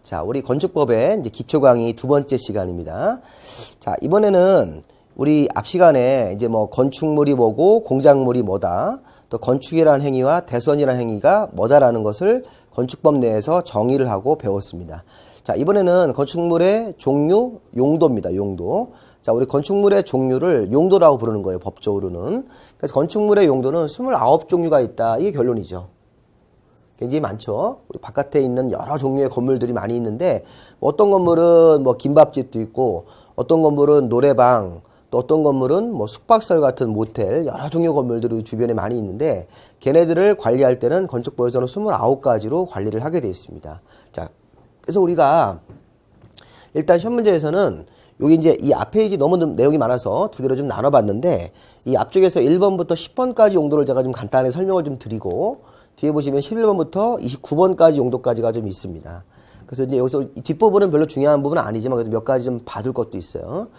자, 우리 건축법의 이제 기초 강의 두 번째 시간입니다. 자, 이번에는 우리 앞 시간에 이제 뭐 건축물이 뭐고 공작물이 뭐다, 또 건축이라는 행위와 대선이라는 행위가 뭐다라는 것을 건축법 내에서 정의를 하고 배웠습니다. 자, 이번에는 건축물의 종류, 용도입니다. 용도. 자, 우리 건축물의 종류를 용도라고 부르는 거예요. 법적으로는. 그래서 건축물의 용도는 29종류가 있다. 이게 결론이죠. 굉장히 많죠. 우리 바깥에 있는 여러 종류의 건물들이 많이 있는데, 어떤 건물은 뭐 김밥집도 있고, 어떤 건물은 노래방, 또 어떤 건물은 뭐 숙박시설 같은 모텔, 여러 종류의 건물들이 주변에 많이 있는데, 걔네들을 관리할 때는 건축법에서는 29가지로 관리를 하게 되어 있습니다. 자, 그래서 우리가 일단 시험 문제에서는 여기 이제 이 앞 페이지 너무 내용이 많아서 두 개로 좀 나눠봤는데, 이 앞쪽에서 1번부터 10번까지 용도를 제가 좀 간단하게 설명을 좀 드리고, 뒤에 보시면 11번부터 29번까지 용도까지가 좀 있습니다. 그래서 이제 여기서 뒷부분은 별로 중요한 부분은 아니지만 그래도 몇 가지 좀 봐둘 것도 있어요.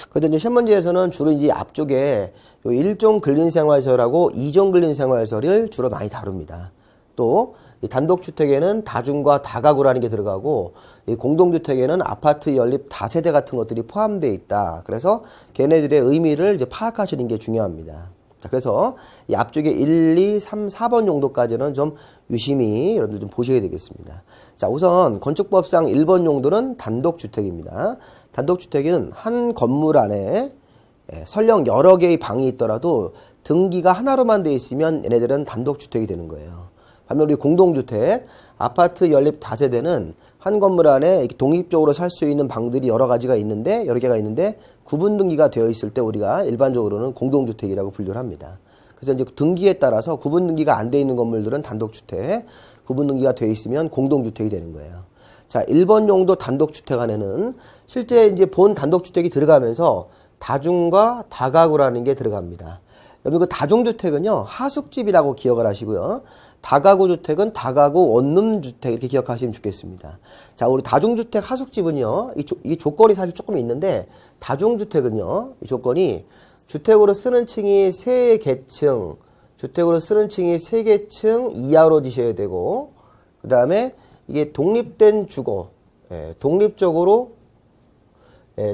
그래서 이제 시험 문제에서는 주로 이제 앞쪽에 1종 근린생활시설하고 2종 근린생활시설을 주로 많이 다룹니다. 또 단독주택에는 다중과 다가구라는 게 들어가고, 이 공동주택에는 아파트 연립 다세대 같은 것들이 포함되어 있다. 그래서 걔네들의 의미를 이제 파악하시는 게 중요합니다. 자, 그래서 이 앞쪽에 1, 2, 3, 4번 용도까지는 좀 유심히 여러분들 좀 보셔야 되겠습니다. 자, 우선 건축법상 1번 용도는 단독주택입니다. 단독주택은 한 건물 안에 설령 여러 개의 방이 있더라도 등기가 하나로만 되어 있으면 얘네들은 단독주택이 되는 거예요. 반면 우리 공동주택, 아파트 연립 다세대는 한 건물 안에 독립적으로 살 수 있는 방들이 여러 개가 있는데 구분 등기가 되어 있을 때 우리가 일반적으로는 공동주택이라고 분류를 합니다. 그래서 이제 등기에 따라서 구분 등기가 안 돼 있는 건물들은 단독주택, 구분 등기가 되어 있으면 공동주택이 되는 거예요. 자, 1번 용도 단독주택 안에는 실제 이제 본 단독주택이 들어가면서 다중과 다가구라는 게 들어갑니다. 여러분, 그 다중주택은요, 하숙집이라고 기억을 하시고요. 다가구 주택은 다가구 원룸주택 이렇게 기억하시면 좋겠습니다. 자, 우리 다중주택 하숙집은요, 이 조건이 사실 조금 있는데, 다중주택은요, 이 조건이 주택으로 쓰는 층이 3계층, 주택으로 쓰는 층이 3계층 이하로 지셔야 되고, 그 다음에 이게 독립된 주거, 독립적으로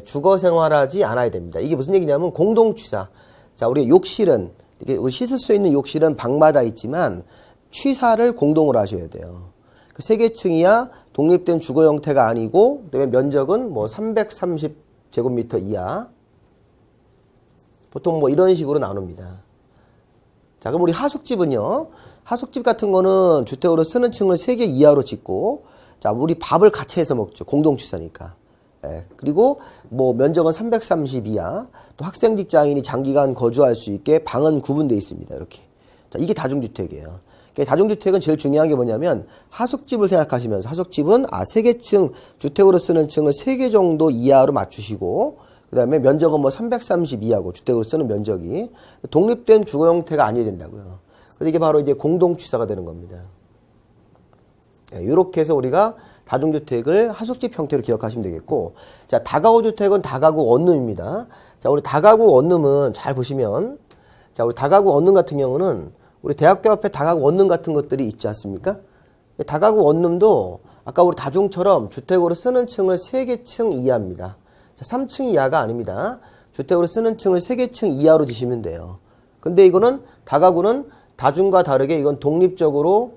주거 생활하지 않아야 됩니다. 이게 무슨 얘기냐면 공동취사. 자, 우리 욕실은, 이게 우리 씻을 수 있는 욕실은 방마다 있지만, 취사를 공동으로 하셔야 돼요. 그 3계층이야 독립된 주거 형태가 아니고, 그다음에 면적은 뭐 330제곱미터 이하. 보통 뭐 이런 식으로 나눕니다. 자, 그럼 우리 하숙집은요. 하숙집 같은 거는 주택으로 쓰는 층을 3개 이하로 짓고, 자, 우리 밥을 같이 해서 먹죠. 공동취사니까. 그리고 뭐 면적은 330 이하. 또 학생 직장인이 장기간 거주할 수 있게 방은 구분되어 있습니다. 이렇게. 자, 이게 다중주택이에요. 다중주택은 제일 중요한 게 뭐냐면 하숙집을 생각하시면서, 하숙집은 3계층 주택으로 쓰는 층을 3개 정도 이하로 맞추시고, 그 다음에 면적은 뭐 330 이하고 주택으로 쓰는 면적이 독립된 주거 형태가 아니어야 된다고요. 그래서 이게 바로 이제 공동취사가 되는 겁니다. 이렇게 해서 우리가 다중주택을 하숙집 형태로 기억하시면 되겠고, 자, 다가구 주택은 다가구 원룸입니다. 자, 우리 다가구 원룸은 잘 보시면, 자, 우리 다가구 원룸 같은 경우는 우리 대학교 앞에 다가구 원룸 같은 것들이 있지 않습니까? 다가구 원룸도 아까 우리 다중처럼 주택으로 쓰는 층을 3계층 이하입니다. 자, 3층 이하가 아닙니다. 주택으로 쓰는 층을 3계층 이하로 지시면 돼요. 근데 이거는 다가구는 다중과 다르게 이건 독립적으로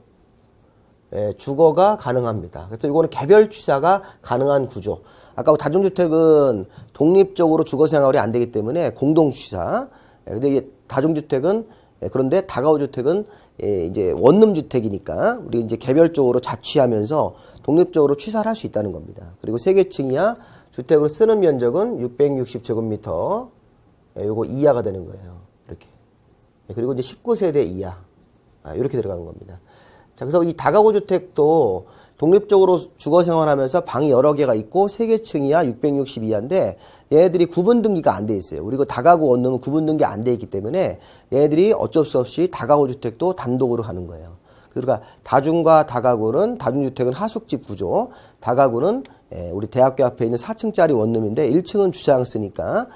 주거가 가능합니다. 그래서 이거는 개별 취사가 가능한 구조. 아까 다중주택은 독립적으로 주거 생활이 안 되기 때문에 공동 취사. 근데 이게 다중주택은, 그런데 다가구 주택은 이제 원룸 주택이니까 우리 이제 개별적으로 자취하면서 독립적으로 취사를 할 수 있다는 겁니다. 그리고 3계층이야 주택으로 쓰는 면적은 660제곱미터, 요거 이하가 되는 거예요. 이렇게. 그리고 이제 19세대 이하, 이렇게 들어가는 겁니다. 자, 그래서 이 다가구 주택도 독립적으로 주거 생활하면서 방이 여러 개가 있고 3계층이야 660 이하인데 얘네들이 구분 등기가 안 돼 있어요. 우리 그 다가구 원룸은 구분 등기 안 돼 있기 때문에 얘네들이 어쩔 수 없이 다가구 주택도 단독으로 가는 거예요. 그러니까 다중과 다가구는, 다중주택은 하숙집 구조, 다가구는 우리 대학교 앞에 있는 4층짜리 원룸인데 1층은 주차장 쓰니까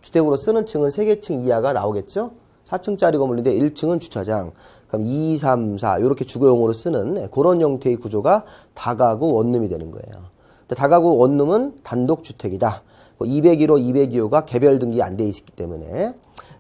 주택으로 쓰는 층은 3계층 이하가 나오겠죠. 4층짜리 건물인데 1층은 주차장. 그럼 2, 3, 4 이렇게 주거용으로 쓰는 그런 형태의 구조가 다가구 원룸이 되는 거예요. 다가구 원룸은 단독주택이다. 201호, 202호가 개별 등기 안 돼 있기 때문에.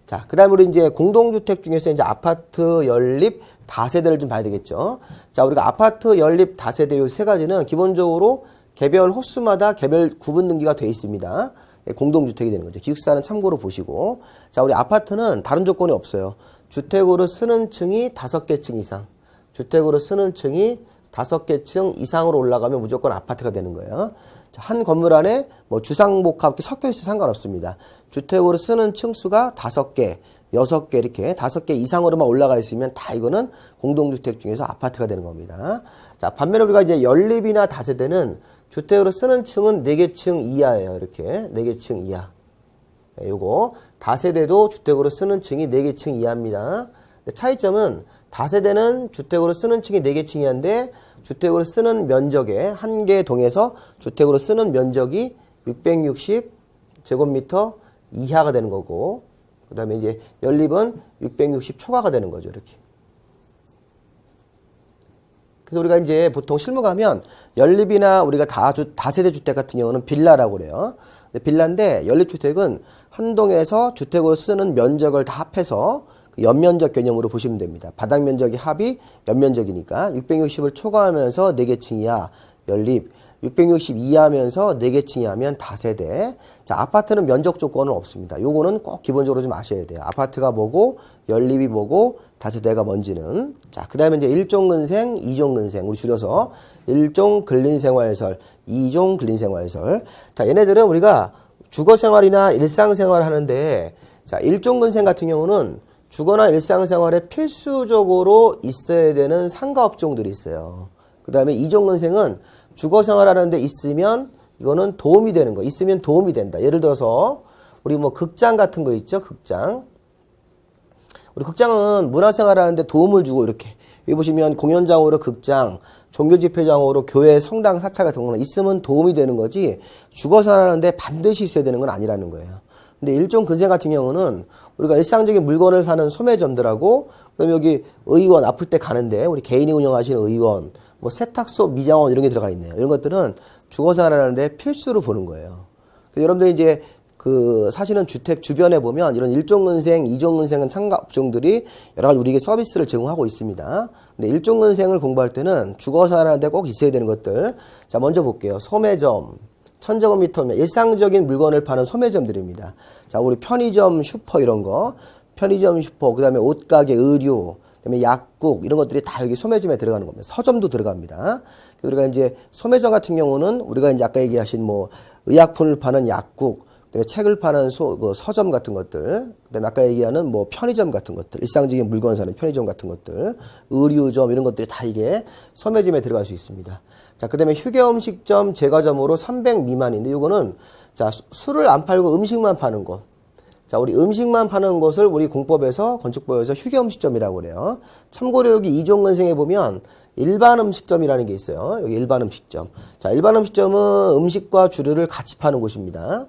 자, 그 다음에 우리 이제 공동주택 중에서 이제 아파트 연립 다세대를 좀 봐야 되겠죠. 자, 우리가 아파트 연립 다세대 요 세 가지는 기본적으로 개별 호수마다 개별 구분 등기가 돼 있습니다. 공동주택이 되는 거죠. 기숙사는 참고로 보시고. 자, 우리 아파트는 다른 조건이 없어요. 주택으로 쓰는 층이 5개 층 이상. 주택으로 쓰는 층이 5개 층 이상으로 올라가면 무조건 아파트가 되는 거예요. 자, 한 건물 안에 뭐 주상복합 섞여 있어도 상관없습니다. 주택으로 쓰는 층수가 5개, 6개 이렇게 5개 이상으로만 올라가 있으면 다 이거는 공동주택 중에서 아파트가 되는 겁니다. 자, 반면에 우리가 이제 연립이나 다세대는 주택으로 쓰는 층은 4개 층 이하예요. 이렇게 4개 층 이하. 네, 요거 다세대도 주택으로 쓰는 층이 4개 층 이하입니다. 차이점은 다세대는 주택으로 쓰는 층이 4개 층 이하인데 주택으로 쓰는 면적에 한 개 동에서 주택으로 쓰는 면적이 660제곱미터 이하가 되는 거고, 그 다음에 이제 연립은 660 초과가 되는 거죠. 이렇게. 그래서 우리가 이제 보통 실무 가면 연립이나 우리가 다세대 주택 같은 경우는 빌라라고 그래요. 빌라인데 연립주택은 한 동에서 주택으로 쓰는 면적을 다 합해서 연면적 개념으로 보시면 됩니다. 바닥 면적이 합이 연면적이니까 660을 초과하면서 4개 층 이하 연립, 660 이하면서 4개 층 이하면 다세대. 자, 아파트는 면적 조건은 없습니다. 요거는 꼭 기본적으로 좀 아셔야 돼요. 아파트가 뭐고 연립이 뭐고 다세대가 뭔지는. 자, 그 다음에 이제 1종 근생, 2종 근생. 우리 줄여서 1종 근린생활설, 2종 근린생활설. 자, 얘네들은 우리가 주거생활이나 일상생활을 하는데, 자, 1종 근생 같은 경우는 주거나 일상생활에 필수적으로 있어야 되는 상가업종들이 있어요. 그 다음에 2종 근생은 주거생활하는 데 있으면 이거는 도움이 되는 거. 있으면 도움이 된다. 예를 들어서 우리 뭐 극장 같은 거 있죠. 극장. 우리 극장은 문화생활하는 데 도움을 주고 이렇게. 여기 보시면 공연장으로 극장, 종교집회장으로 교회, 성당, 사찰 같은 거는 있으면 도움이 되는 거지 주거생활하는 데 반드시 있어야 되는 건 아니라는 거예요. 근데 일종 근생 같은 경우는 우리가 일상적인 물건을 사는 소매점들하고 그다음에 여기 의원 아플 때 가는데 우리 개인이 운영하시는 의원, 뭐 세탁소, 미장원 이런 게 들어가 있네요. 이런 것들은 주거생활하는데 필수로 보는 거예요. 그래서 여러분들 이제 그 사실은 주택 주변에 보면 이런 1종 근생, 2종 근생은 상가 업종들이 여러 가지 우리에게 서비스를 제공하고 있습니다. 근데 1종 근생을 공부할 때는 주거생활하는데 꼭 있어야 되는 것들. 자, 먼저 볼게요. 소매점. 1000제곱미터면 일상적인 물건을 파는 소매점들입니다. 자, 우리 편의점, 슈퍼 이런 거, 편의점, 슈퍼, 그 다음에 옷가게, 의류, 그 다음에 약국 이런 것들이 다 여기 소매점에 들어가는 겁니다. 서점도 들어갑니다. 우리가 이제 소매점 같은 경우는 우리가 이제 아까 얘기하신 뭐 의약품을 파는 약국, 그다음에 책을 파는 서점 같은 것들, 그다음에 아까 얘기하는 뭐 편의점 같은 것들, 일상적인 물건 사는 편의점 같은 것들, 의류점 이런 것들이 다 이게 소매점에 들어갈 수 있습니다. 자, 그다음에 휴게음식점, 제과점으로 300 미만인데 이거는 자, 술을 안 팔고 음식만 파는 곳. 자, 우리 음식만 파는 곳을 우리 공법에서 건축법에서 휴게음식점이라고 그래요. 참고로 여기 2종 근생에 보면 일반 음식점이라는 게 있어요. 여기 일반 음식점. 자, 일반 음식점은 음식과 주류를 같이 파는 곳입니다.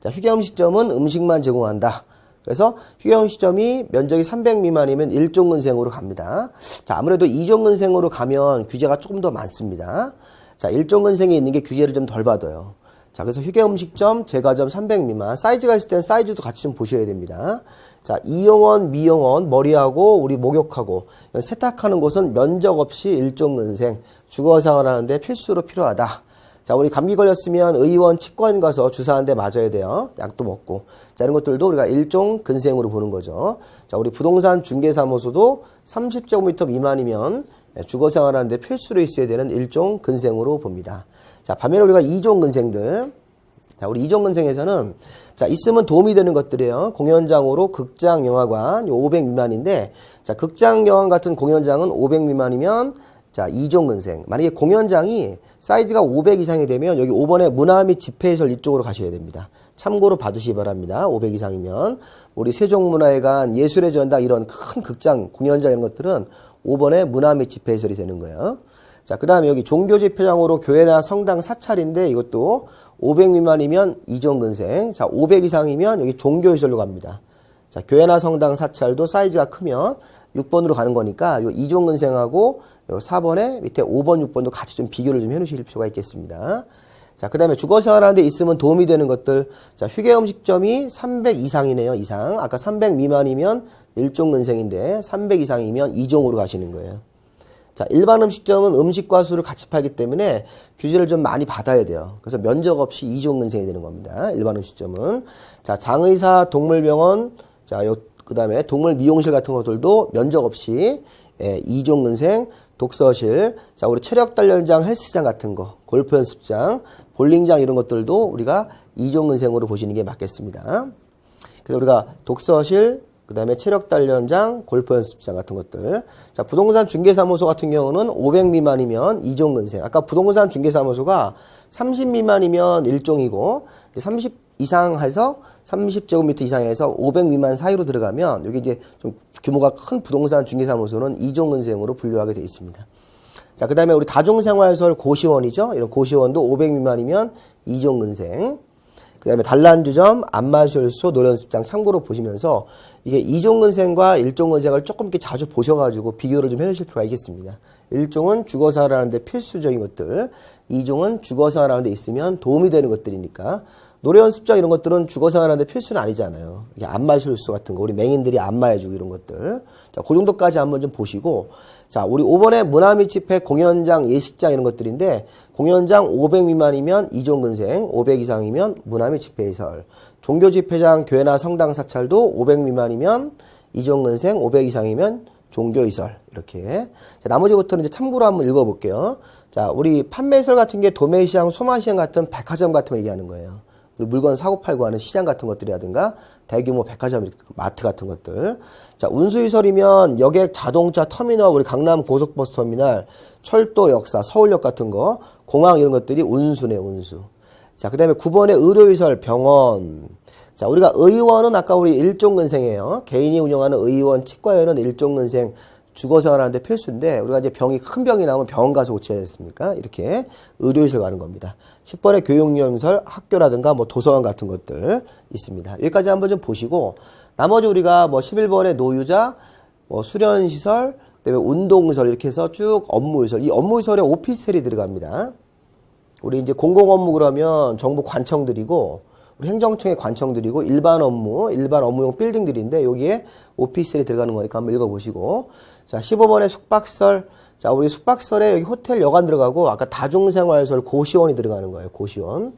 자, 휴게음식점은 음식만 제공한다. 그래서 휴게음식점이 면적이 300 미만이면 1종 근생으로 갑니다. 자, 아무래도 2종 근생으로 가면 규제가 조금 더 많습니다. 자, 1종 근생에 있는 게 규제를 좀 덜 받아요. 자, 그래서 휴게음식점, 제과점 300 미만. 사이즈가 있을 때는 사이즈도 같이 좀 보셔야 됩니다. 자, 이용원, 미용원, 머리하고 우리 목욕하고 세탁하는 곳은 면적 없이 1종 근생, 주거생활 하는데 필수로 필요하다. 자, 우리 감기 걸렸으면 의원, 치과인 가서 주사 한 대 맞아야 돼요. 약도 먹고. 자, 이런 것들도 우리가 1종 근생으로 보는 거죠. 자, 우리 부동산 중개사무소도 30제곱미터 미만이면 주거생활 하는데 필수로 있어야 되는 1종 근생으로 봅니다. 자, 반면에 우리가 2종 근생들. 자, 우리 2종 근생에서는 자, 있으면 도움이 되는 것들이에요. 공연장으로 극장, 영화관, 500 미만인데 자, 극장, 영화관 같은 공연장은 500 미만이면 자, 2종 근생. 만약에 공연장이 사이즈가 500 이상이 되면 여기 5번에 문화 및 집회시설 이쪽으로 가셔야 됩니다. 참고로 봐두시기 바랍니다. 500 이상이면. 우리 세종문화회관, 예술의 전당 이런 큰 극장, 공연장 이런 것들은 5번에 문화 및 집회시설이 되는 거예요. 자, 그 다음에 여기 종교집회장으로 교회나 성당 사찰인데 이것도 500 미만이면 2종 근생. 자, 500 이상이면 여기 종교시설로 갑니다. 자, 교회나 성당 사찰도 사이즈가 크면 6번으로 가는 거니까 요 이종근생하고 요 4번에 밑에 5번, 6번도 같이 좀 비교를 좀 해놓으실 필요가 있겠습니다. 자, 그 다음에 주거생활하는 데 있으면 도움이 되는 것들. 자, 휴게음식점이 300 이상이네요, 이상. 아까 300 미만이면 1종근생인데 300 이상이면 2종으로 가시는 거예요. 자, 일반 음식점은 음식과 술을 같이 팔기 때문에 규제를 좀 많이 받아야 돼요. 그래서 면적 없이 2종근생이 되는 겁니다. 일반 음식점은. 자, 장의사, 동물병원, 자, 그 다음에 동물 미용실 같은 것들도 면적 없이 2종근생, 독서실, 자, 우리 체력단련장, 헬스장 같은 거, 골프 연습장, 볼링장 이런 것들도 우리가 2종근생으로 보시는 게 맞겠습니다. 그래서 우리가 독서실, 그 다음에 체력단련장, 골프 연습장 같은 것들. 자, 부동산 중개사무소 같은 경우는 500 미만이면 2종근생. 아까 부동산 중개사무소가 30 미만이면 1종이고, 30 이상 해서 30제곱미터 이상에서 500 미만 사이로 들어가면, 여기 이제 좀 규모가 큰 부동산 중개사무소는 2종근생으로 분류하게 되어 있습니다. 자, 그 다음에 우리 다중생활시설 고시원이죠. 이런 고시원도 500 미만이면 2종근생. 그 다음에 단란주점, 안마술소, 노래연습장 참고로 보시면서 이게 2종근생과 1종근생을 조금 이렇게 자주 보셔가지고 비교를 좀 해주실 필요가 있겠습니다. 1종은 주거생활하는데 필수적인 것들, 2종은 주거생활하는데 있으면 도움이 되는 것들이니까 노래연습장 이런 것들은 주거생활하는데 필수는 아니잖아요. 이게 안마술소 같은 거, 우리 맹인들이 안마해주고 이런 것들. 자, 그 정도까지 한번 좀 보시고, 자, 우리 5번에 문화 및 집회, 공연장, 예식장 이런 것들인데, 공연장 500 미만이면 2종근생, 500 이상이면 문화 및 집회시설. 종교 집회장, 교회나 성당 사찰도 500 미만이면 2종근생, 500 이상이면 종교시설. 이렇게. 자, 나머지부터는 이제 참고로 한번 읽어볼게요. 자, 우리 판매시설 같은 게 도매시장, 소마시장 같은 백화점 같은 거 얘기하는 거예요. 물건 사고 팔고 하는 시장 같은 것들이라든가 대규모 백화점, 마트 같은 것들. 자, 운수시설이면 여객, 자동차, 터미널, 우리 강남 고속버스 터미널, 철도 역사, 서울역 같은 거, 공항 이런 것들이 운수네, 운수. 자, 그 다음에 9번에 의료시설, 병원. 자, 우리가 의원은 아까 우리 1종근생이에요. 개인이 운영하는 의원, 치과의원은 1종근생. 주거생활하는데 필수인데 우리가 이제 큰 병이 나오면 병원 가서 고쳐야 됐습니까? 이렇게 의료시설 가는 겁니다. 10번에 교육시설, 학교라든가 뭐 도서관 같은 것들 있습니다. 여기까지 한번 좀 보시고 나머지 우리가 뭐 11번에 노유자, 뭐 수련시설, 그다음에 운동시설 이렇게 해서 쭉 업무시설. 이 업무시설에 오피스텔이 들어갑니다. 우리 이제 공공업무 그러면 정부 관청들이고 우리 행정청의 관청들이고 일반 업무용 빌딩들인데 여기에 오피스텔이 들어가는 거니까 한번 읽어보시고 자 15번에 숙박시설 자 우리 숙박시설에 여기 호텔 여관 들어가고 아까 다중생활시설 고시원이 들어가는 거예요. 고시원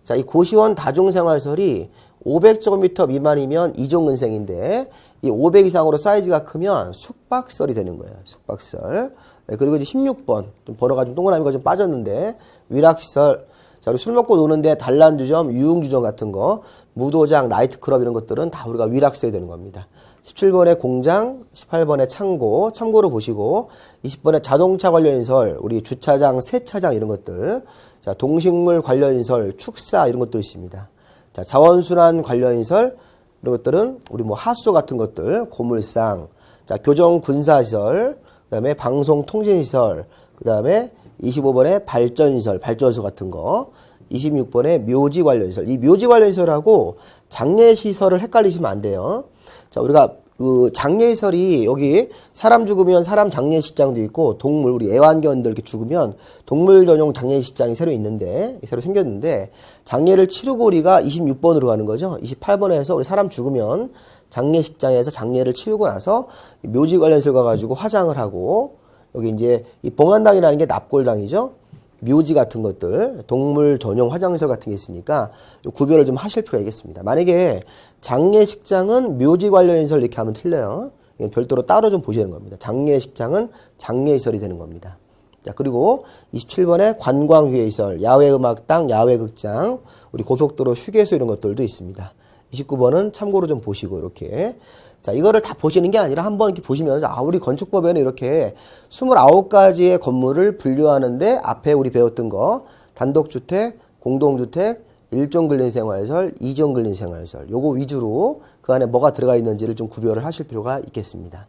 자 이 고시원 다중생활시설이 500제곱미터 미만이면 2종근생인데 이 500 이상으로 사이즈가 크면 숙박시설이 되는 거예요. 숙박시설 네, 그리고 이제 16번 좀 번호가 좀 동그라미가 좀 빠졌는데 위락시설 자, 우리 술 먹고 노는데 단란주점, 유흥주점 같은 거, 무도장, 나이트클럽 이런 것들은 다 우리가 위락시설이 되는 겁니다. 17번에 공장, 18번에 창고, 참고로 보시고, 20번에 자동차 관련시설, 우리 주차장, 세차장 이런 것들, 자, 동식물 관련시설, 축사 이런 것도 있습니다. 자, 자원순환 관련시설, 이런 것들은 우리 뭐 하수도 같은 것들, 고물상, 자, 교정군사시설, 그 다음에 방송통신시설, 그 다음에 25번에 발전시설, 발전소 같은 거, 26번에 묘지 관련시설. 이 묘지 관련시설하고 장례시설을 헷갈리시면 안 돼요. 자, 우리가 그 장례시설이 여기 사람 죽으면 사람 장례식장도 있고 동물, 우리 애완견들 이렇게 죽으면 동물 전용 장례식장이 새로 있는데, 새로 생겼는데 장례를 치르고 우리가 26번으로 가는 거죠. 28번에 해서 우리 사람 죽으면 장례식장에서 장례를 치르고 나서 묘지 관련시설 가가지고 화장을 하고 여기 이제 이 봉안당이라는 게 납골당이죠. 묘지 같은 것들, 동물 전용 화장실 같은 게 있으니까 구별을 좀 하실 필요가 있겠습니다. 만약에 장례식장은 묘지 관련시설 이렇게 하면 틀려요. 별도로 따로 좀 보시는 겁니다. 장례식장은 장례시설이 되는 겁니다. 자, 그리고 27번에 관광휴게시설, 야외음악당, 야외극장, 우리 고속도로 휴게소 이런 것들도 있습니다. 29번은 참고로 좀 보시고 이렇게 자, 이거를 다 보시는 게 아니라 한번 이렇게 보시면서, 우리 건축법에는 이렇게 29가지의 건물을 분류하는데, 앞에 우리 배웠던 거, 단독주택, 공동주택, 1종 근린생활시설, 2종 근린생활시설, 요거 위주로 그 안에 뭐가 들어가 있는지를 좀 구별을 하실 필요가 있겠습니다.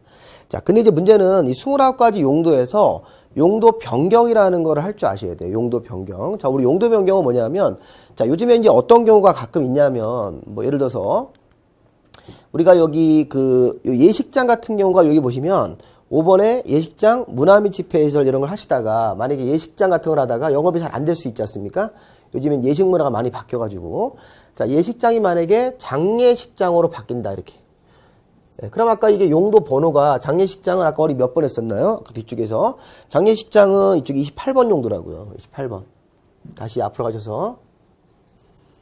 자, 근데 이제 문제는 이 29가지 용도에서 용도 변경이라는 걸 할 줄 아셔야 돼요. 용도 변경. 자, 우리 용도 변경은 뭐냐면, 자, 요즘에 이제 어떤 경우가 가끔 있냐면, 뭐, 예를 들어서, 우리가 여기 그 예식장 같은 경우가 여기 보시면 5번에 예식장 문화 및 집회 해설 이런 걸 하시다가 만약에 예식장 같은 걸 하다가 영업이 잘 안 될 수 있지 않습니까? 요즘엔 예식 문화가 많이 바뀌어가지고 자 예식장이 만약에 장례식장으로 바뀐다 이렇게. 네, 그럼 아까 이게 용도 번호가 장례식장은 아까 우리 몇 번 했었나요? 그 뒤쪽에서 장례식장은 이쪽 28번 용도라고요. 28번. 다시 앞으로 가셔서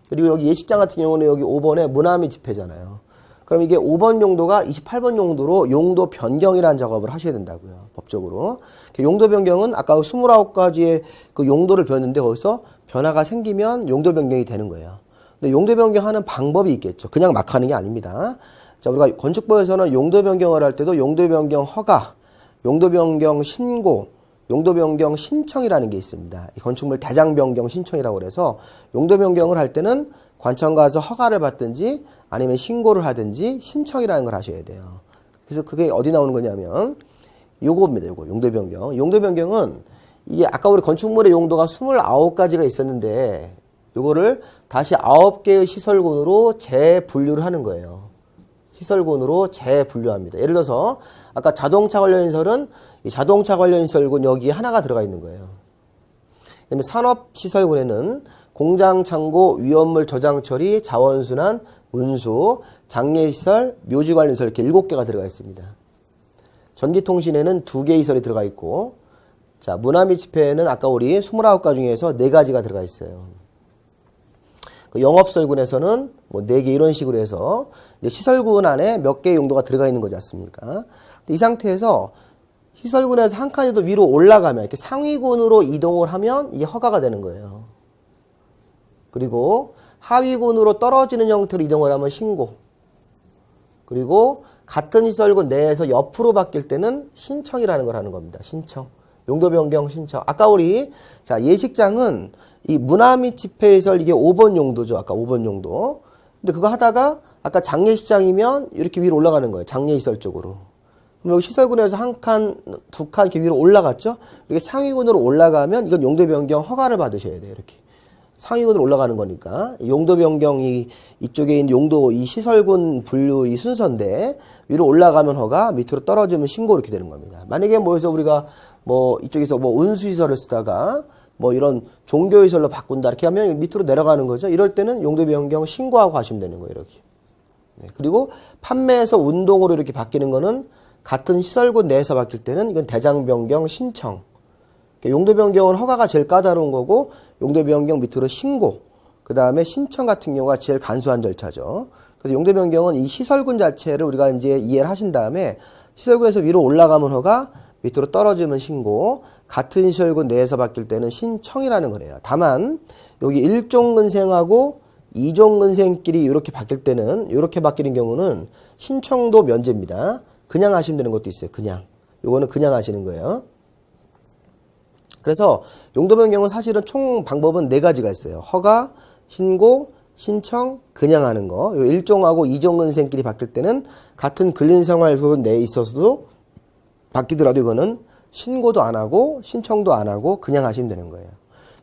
그리고 여기 예식장 같은 경우는 여기 5번에 문화 및 집회잖아요. 그럼 이게 5번 용도가 28번 용도로 용도 변경이라는 작업을 하셔야 된다고요. 법적으로. 용도 변경은 아까 29가지의 그 용도를 배웠는데 거기서 변화가 생기면 용도 변경이 되는 거예요. 근데 용도 변경하는 방법이 있겠죠. 그냥 막 하는 게 아닙니다. 자, 우리가 건축법에서는 용도 변경을 할 때도 용도 변경 허가, 용도 변경 신고, 용도 변경 신청이라는 게 있습니다. 이 건축물 대장 변경 신청이라고 그래서 용도 변경을 할 때는 관청 가서 허가를 받든지 아니면 신고를 하든지 신청이라는 걸 하셔야 돼요. 그래서 그게 어디 나오는 거냐면 요겁니다. 요거 용도 변경. 용도 변경은 이게 아까 우리 건축물의 용도가 29가지가 있었는데 요거를 다시 9개의 시설군으로 재분류를 하는 거예요. 시설군으로 재분류합니다. 예를 들어서 아까 자동차 관련 시설은 이 자동차 관련 시설군 여기 하나가 들어가 있는 거예요. 그다음에 산업시설군에는 공장, 창고, 위험물 저장 처리, 자원순환, 운수, 장례시설, 묘지 관련 시설 이렇게 7개가 들어가 있습니다. 전기통신에는 2개의 시설이 들어가 있고 자 문화 및 집회에는 아까 우리 29가지 중에서 4가지가 들어가 있어요. 그 영업설군에서는 뭐 4개 이런 식으로 해서 시설군 안에 몇 개의 용도가 들어가 있는 거지 않습니까? 이 상태에서 시설군에서 한 칸이 더 위로 올라가면 이렇게 상위군으로 이동을 하면 이게 허가가 되는 거예요. 그리고 하위군으로 떨어지는 형태로 이동을 하면 신고. 그리고 같은 시설군 내에서 옆으로 바뀔 때는 신청이라는 걸 하는 겁니다. 신청. 용도 변경 신청. 아까 우리 자 예식장은 이 문화 및 집회시설 이게 5번 용도죠. 아까 5번 용도. 근데 그거 하다가 아까 장례식장이면 이렇게 위로 올라가는 거예요. 장례시설 쪽으로. 그럼 여기 시설군에서 한 칸, 2칸 이렇게 위로 올라갔죠. 이렇게 상위군으로 올라가면 이건 용도 변경 허가를 받으셔야 돼요. 이렇게. 상위군으로 올라가는 거니까 용도 변경이 이쪽에 있는 용도 이 시설군 분류 이 순서인데 위로 올라가면 허가 밑으로 떨어지면 신고 이렇게 되는 겁니다. 만약에 뭐해서 우리가 뭐 이쪽에서 뭐 운수시설을 쓰다가 뭐 이런 종교시설로 바꾼다 이렇게 하면 밑으로 내려가는 거죠. 이럴 때는 용도 변경 신고하고 가시면 되는 거예요. 이렇게. 네. 그리고 판매에서 운동으로 이렇게 바뀌는 거는 같은 시설군 내에서 바뀔 때는 이건 대장 변경 신청. 용도 변경은 허가가 제일 까다로운 거고 용도 변경 밑으로 신고 그 다음에 신청 같은 경우가 제일 간소한 절차죠. 그래서 용도 변경은 이 시설군 자체를 우리가 이제 이해를 하신 다음에 시설군에서 위로 올라가면 허가 밑으로 떨어지면 신고 같은 시설군 내에서 바뀔 때는 신청이라는 거래요. 다만 여기 1종 근생하고 2종 근생끼리 이렇게 바뀔 때는 이렇게 바뀌는 경우는 신청도 면제입니다. 그냥 하시면 되는 것도 있어요. 그냥. 요거는 그냥 하시는 거예요. 그래서 용도 변경은 사실은 총 방법은 4가지가 있어요. 허가, 신고, 신청, 그냥 하는 거. 요 1종하고 2종 근생끼리 바뀔 때는 같은 근린생활소득 내에 있어서도 바뀌더라도 이거는 신고도 안 하고 신청도 안 하고 그냥 하시면 되는 거예요.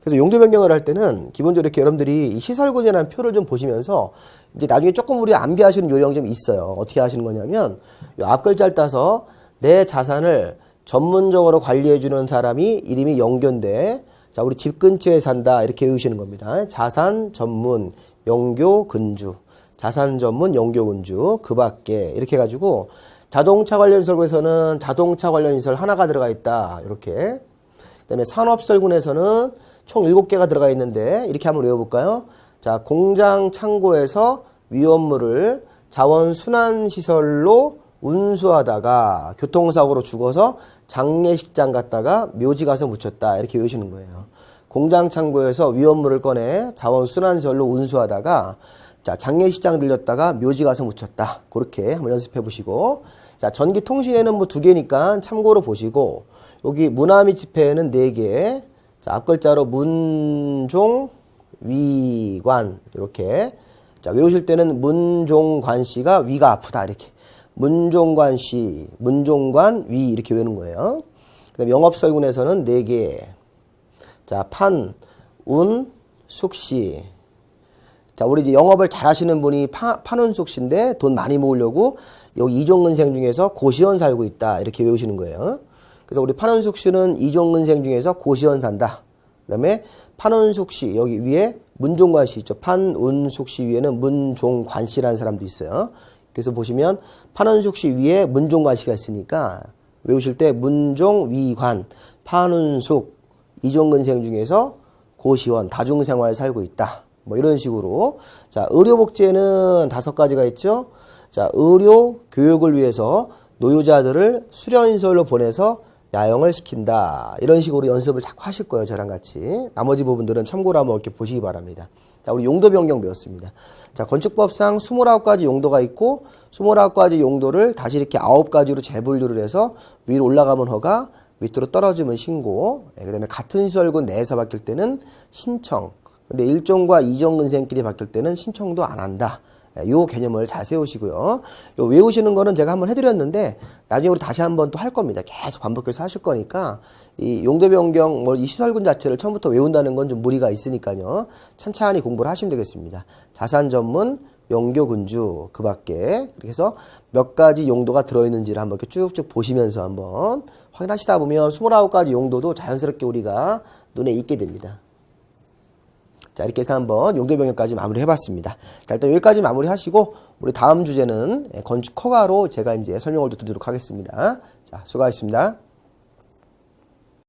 그래서 용도 변경을 할 때는 기본적으로 이렇게 여러분들이 이 시설군이라는 표를 좀 보시면서 이제 나중에 조금 우리 암기하시는 요령이 좀 있어요. 어떻게 하시는 거냐면 요 앞글자를 따서 내 자산을 전문적으로 관리해주는 사람이 이름이 영교인데 자 우리 집 근처에 산다 이렇게 외우시는 겁니다. 자산 전문 영교 근주 자산 전문 영교 근주 그 밖에 이렇게 해가지고 자동차 관련 설구에서는 자동차 관련 시설 하나가 들어가 있다 이렇게 그다음에 산업설군에서는 총 7개가 들어가 있는데 이렇게 한번 외워볼까요? 자 공장 창고에서 위험물을 자원순환시설로 운수하다가 교통사고로 죽어서 장례식장 갔다가 묘지 가서 묻혔다 이렇게 외우시는 거예요. 공장 창고에서 위험물을 꺼내 자원순환시설로 운수하다가 자 장례식장 들렸다가 묘지 가서 묻혔다 그렇게 한번 연습해 보시고 자 전기통신에는 뭐 2개니까 참고로 보시고 여기 문화 및 집회에는 4개 자 앞글자로 문종 위관 이렇게 자 외우실 때는 문종관씨가 위가 아프다 이렇게 문종관씨, 문종관, 위 이렇게 외우는 거예요. 그다음 영업설군에서는 4개. 자, 판, 운, 숙시. 자, 우리 이제 영업을 잘 하시는 분이 판은숙 씨인데 돈 많이 모으려고 여기 이종근생 중에서 고시원 살고 있다. 이렇게 외우시는 거예요. 그래서 우리 판은숙 씨는 이종근생 중에서 고시원 산다. 그 다음에 판은숙 씨, 여기 위에 문종관 씨 있죠. 판은숙 씨 위에는 문종관 씨라는 사람도 있어요. 그래서 보시면 판은숙 씨 위에 문종관 씨가 있으니까 외우실 때 문종위관, 판은숙, 이종근생 중에서 고시원, 다중생활 살고 있다. 뭐 이런 식으로. 자, 의료복지에는 5가지가 있죠. 자, 의료 교육을 위해서 노유자들을 수련시설로 보내서 야영을 시킨다. 이런 식으로 연습을 자꾸 하실 거예요. 저랑 같이. 나머지 부분들은 참고로 한번 이렇게 보시기 바랍니다. 자, 우리 용도 변경 배웠습니다. 자, 건축법상 29가지 용도가 있고 29가지 용도를 다시 이렇게 9가지로 재분류를 해서 위로 올라가면 허가, 밑으로 떨어지면 신고, 그 다음에 같은 시설군 내에서 바뀔 때는 신청, 근데 1종과 2종 근생끼리 바뀔 때는 신청도 안 한다. 요 개념을 잘 세우시고요. 요 외우시는 거는 제가 한번 해드렸는데 나중에 우리 다시 한번 또 할 겁니다. 계속 반복해서 하실 거니까 이 용도 변경 뭐 이 시설군 자체를 처음부터 외운다는 건 좀 무리가 있으니까요. 천천히 공부를 하시면 되겠습니다. 자산 전문, 용교 군주 그 밖에 그래서 몇 가지 용도가 들어있는지를 한번 이렇게 쭉쭉 보시면서 한번 확인하시다 보면 29가지 용도도 자연스럽게 우리가 눈에 익게 됩니다. 자, 이렇게 해서 한번 용도 변경까지 마무리 해봤습니다. 자, 일단 여기까지 마무리 하시고, 우리 다음 주제는 건축 허가로 제가 이제 설명을 드리도록 하겠습니다. 자, 수고하셨습니다.